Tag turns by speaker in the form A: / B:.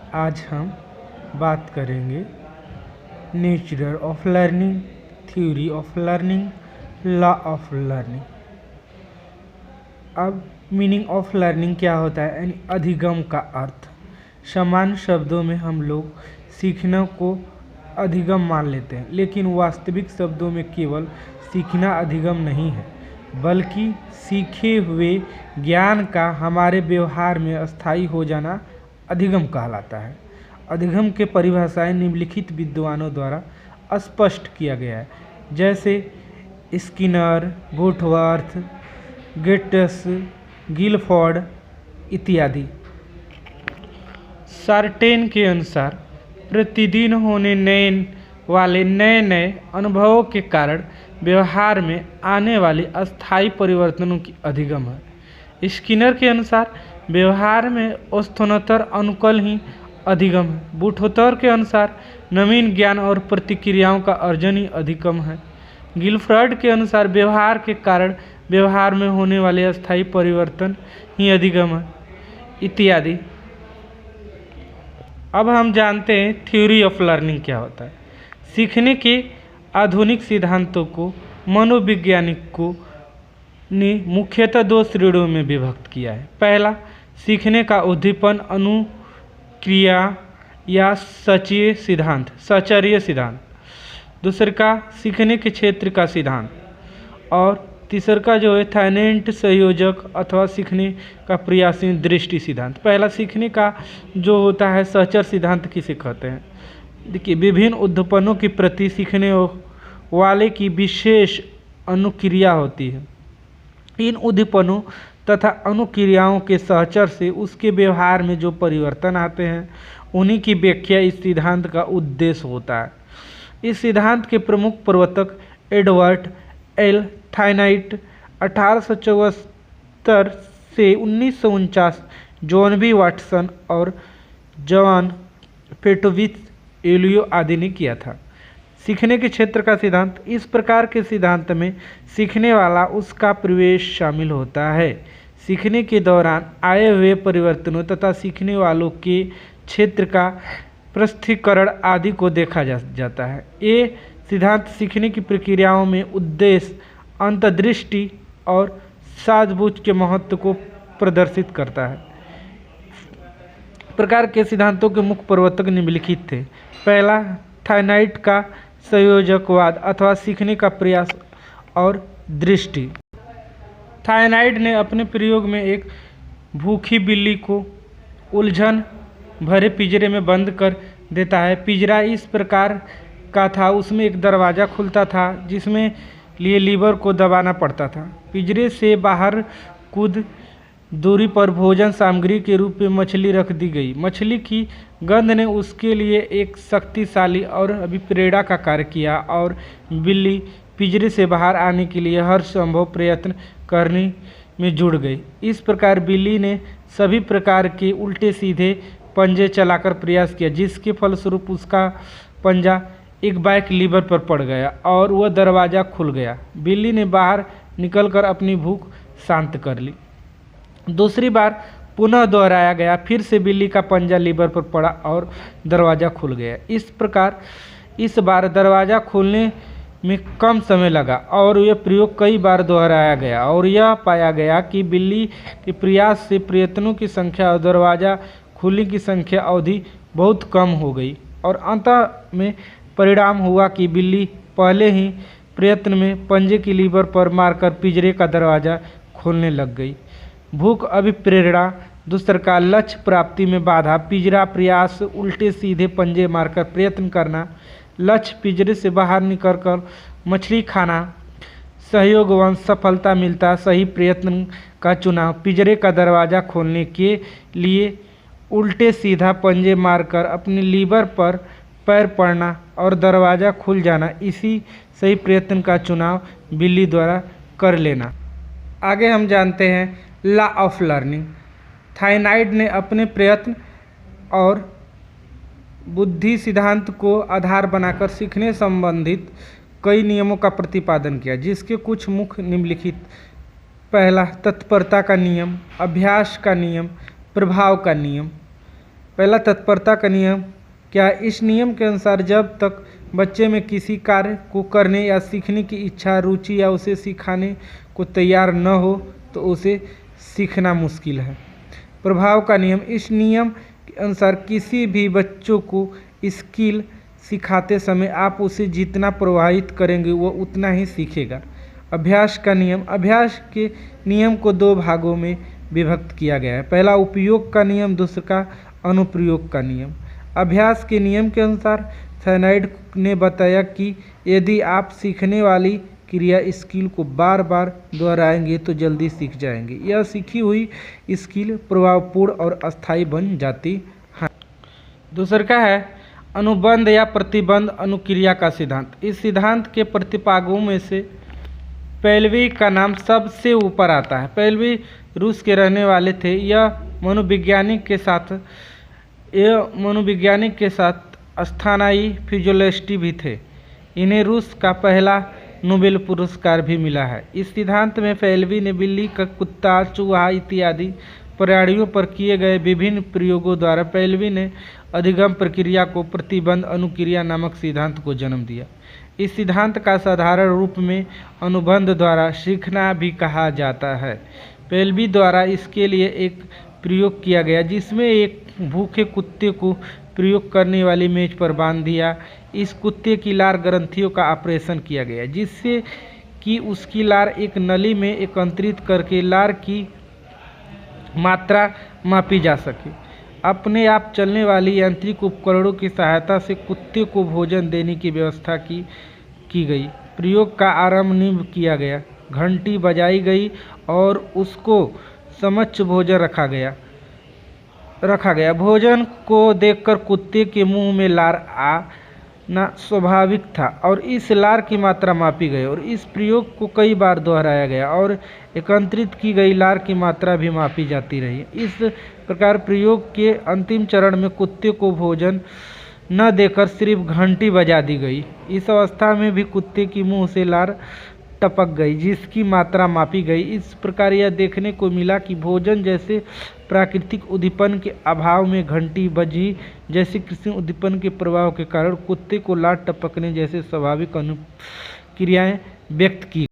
A: आज हम बात करेंगे nature of learning, theory of learning, law of learning. अब मीनिंग ऑफ लर्निंग क्या होता है, यानी अधिगम का अर्थ। सामान्य शब्दों में हम लोग सीखने को अधिगम मान लेते हैं, लेकिन वास्तविक शब्दों में केवल सीखना अधिगम नहीं है, बल्कि सीखे हुए ज्ञान का हमारे व्यवहार में स्थायी हो जाना अधिगम कहलाता है। अधिगम के परिभाषाएं निम्नलिखित विद्वानों द्वारा स्पष्ट किया गया है, जैसे स्किनर, वुडवर्थ, गेट्स, गिलफोर्ड इत्यादि। सार्टेन के अनुसार प्रतिदिन होने वाले नए नए अनुभवों के कारण व्यवहार में आने वाले अस्थायी परिवर्तनों की अधिगम है। स्किनर के अनुसार व्यवहार में औस्थान्तर अनुकूल ही अधिगम है। बुटहोतर के अनुसार नवीन ज्ञान और प्रतिक्रियाओं का अर्जन ही अधिगम है। गिलफ्रॉयड के अनुसार व्यवहार के कारण व्यवहार में होने वाले अस्थायी परिवर्तन ही अधिगम है, इत्यादि। अब हम जानते हैं थ्योरी ऑफ लर्निंग क्या होता है। सीखने के आधुनिक सिद्धांतों को मनोवैज्ञानिकों ने मुख्यतः दो श्रेणियों में विभक्त किया है। पहला, सीखने का उद्दीपन अनुक्रिया या साचर्य सिद्धांत। दूसरे का सीखने के क्षेत्र का सिद्धांत, और तीसरा का जो है थाइनेंट संयोजक अथवा सीखने का प्रयासीन दृष्टि सिद्धांत। पहला सीखने का जो होता है सहचर सिद्धांत किसे कहते हैं। देखिए, विभिन्न उद्दीपनों के प्रति सीखने वाले की विशेष अनुक्रिया होती है। इन उद्दीपनों तथा अनुक्रियाओं के सहचर से उसके व्यवहार में जो परिवर्तन आते हैं, उन्हीं की व्याख्या इस सिद्धांत का उद्देश्य होता है। इस सिद्धांत के प्रमुख प्रवर्तक एडवर्ड एल थाइनाइट 1874 से 1949, जॉन बी वाटसन और जॉन पेटोविच एलियो आदि ने किया था। सीखने के क्षेत्र का सिद्धांत, इस प्रकार के सिद्धांत में सीखने वाला उसका प्रवेश शामिल होता है। सीखने के दौरान आए हुए परिवर्तनों तथा सीखने वालों के क्षेत्र का प्रस्थिकरण आदि को देखा जाता है। ये सिद्धांत सीखने की प्रक्रियाओं में उद्देश्य, अंतर्दृष्टि और सूझबूझ के महत्व को प्रदर्शित करता है। प्रकार के सिद्धांतों के मुख्य प्रवर्तक निम्नलिखित थे। पहला, थाइनाइट का संयोजकवाद अथवा सीखने का प्रयास और दृष्टि। थाइनाइट ने अपने प्रयोग में एक भूखी बिल्ली को उलझन भरे पिंजरे में बंद कर देता है। पिंजरा इस प्रकार का था, उसमें एक दरवाज़ा खुलता था जिसमें लिए लीवर को दबाना पड़ता था। पिंजरे से बाहर कुछ दूरी पर भोजन सामग्री के रूप में मछली रख दी गई। मछली की गंध ने उसके लिए एक शक्तिशाली और अभिप्रेरणा का कार्य किया और बिल्ली पिंजरे से बाहर आने के लिए हर संभव प्रयत्न करने में जुड़ गई। इस प्रकार बिल्ली ने सभी प्रकार के उल्टे सीधे पंजे चलाकर प्रयास किया, जिसके फलस्वरूप उसका पंजा एक बाइक लीवर पर पड़ गया और वह दरवाज़ा खुल गया। बिल्ली ने बाहर निकलकर अपनी भूख शांत कर ली। दूसरी बार पुनः दोहराया गया, फिर से बिल्ली का पंजा लीवर पर पड़ा और दरवाज़ा खुल गया। इस प्रकार इस बार दरवाज़ा खोलने में कम समय लगा और यह प्रयोग कई बार दोहराया गया और यह पाया गया कि बिल्ली के प्रयास से प्रयत्नों की संख्या और दरवाज़ा खुलने की संख्या अवधि बहुत कम हो गई, और अंत में परिणाम हुआ कि बिल्ली पहले ही प्रयत्न में पंजे की लीवर पर मारकर पिंजरे का दरवाज़ा खोलने लग गई। भूख अभिप्रेरणा, दूसरा का लक्ष्य प्राप्ति में बाधा, पिंजरा प्रयास, उल्टे सीधे पंजे मारकर प्रयत्न करना, लक्ष्य पिंजरे से बाहर निकलकर मछली खाना, सहयोगवश सफलता मिलता, सही प्रयत्न का चुनाव, पिंजरे का दरवाज़ा खोलने के लिए उल्टे सीधा पंजे मारकर अपने लीवर पर पैर पड़ना और दरवाज़ा खुल जाना, इसी सही प्रयत्न का चुनाव बिल्ली द्वारा कर लेना। आगे हम जानते हैं लॉ ऑफ लर्निंग। थाइनाइट ने अपने प्रयत्न और बुद्धि सिद्धांत को आधार बनाकर सीखने संबंधित कई नियमों का प्रतिपादन किया, जिसके कुछ मुख्य निम्नलिखित। पहला, तत्परता का नियम, अभ्यास का नियम, प्रभाव का नियम। पहला, तत्परता का नियम। क्या इस नियम के अनुसार जब तक बच्चे में किसी कार्य को करने या सीखने की इच्छा, रुचि या उसे सिखाने को तैयार न हो तो उसे सीखना मुश्किल है। प्रभाव का नियम। इस नियम के अनुसार किसी भी बच्चों को स्किल सिखाते समय आप उसे जितना प्रभावित करेंगे वो उतना ही सीखेगा। अभ्यास का नियम। अभ्यास के नियम को दो भागों में विभक्त किया गया है। पहला, उपयोग का नियम, दूसरा अनुप्रयोग का नियम। अभ्यास के नियम के अनुसार थायनाइड ने बताया कि यदि आप सीखने वाली क्रिया स्किल को बार बार दोहराएंगे तो जल्दी सीख जाएंगे। यह सीखी हुई स्किल प्रभावपूर्ण और अस्थायी बन जाती है। दूसरा क्या है, अनुबंध या प्रतिबंध अनुक्रिया का सिद्धांत। इस सिद्धांत के प्रतिपादकों में से पेलवी का नाम सबसे ऊपर आता है। पेलवी रूस के रहने वाले थे। यह मनोवैज्ञानिक के साथ स्थानीय फिजियोलॉजिस्ट भी थे। इन्हें रूस का पहला नोबेल पुरस्कार भी मिला है। इस सिद्धांत में पेलवी ने बिल्ली, कुत्ता, चूहा इत्यादि प्राणियों पर किए गए विभिन्न प्रयोगों द्वारा पेलवी ने अधिगम प्रक्रिया को प्रतिबंध अनुक्रिया नामक सिद्धांत को जन्म दिया। इस सिद्धांत का साधारण रूप में अनुबंध द्वारा सीखना भी कहा जाता है। पेलवी द्वारा इसके लिए एक प्रयोग किया गया जिसमें एक भूखे कुत्ते को प्रयोग करने वाली मेज पर बांध दिया। इस कुत्ते की लार ग्रंथियों का ऑपरेशन किया गया जिससे कि उसकी लार एक नली में एकत्रित करके लार की मात्रा मापी जा सके। अपने आप चलने वाली यांत्रिक उपकरणों की सहायता से कुत्ते को भोजन देने की व्यवस्था की गई। प्रयोग का आरंभ किया गया, घंटी बजाई गई और उसको समक्ष भोजन रखा गया। भोजन को देखकर कुत्ते के मुंह में लार आना स्वाभाविक था और इस लार की मात्रा मापी गई और इस प्रयोग को कई बार दोहराया गया और एकत्रित की गई लार की मात्रा भी मापी जाती रही। इस प्रकार प्रयोग के अंतिम चरण में कुत्ते को भोजन न देकर सिर्फ घंटी बजा दी गई। इस अवस्था में भी कुत्ते की मुंह से लार टपक गई जिसकी मात्रा मापी गई। इस प्रकार यह देखने को मिला कि भोजन जैसे प्राकृतिक उद्दीपन के अभाव में घंटी बजी जैसे कृत्रिम उद्दीपन के प्रभाव के कारण कुत्ते को लार टपकने जैसे स्वाभाविक अनुक्रियाएं व्यक्त की।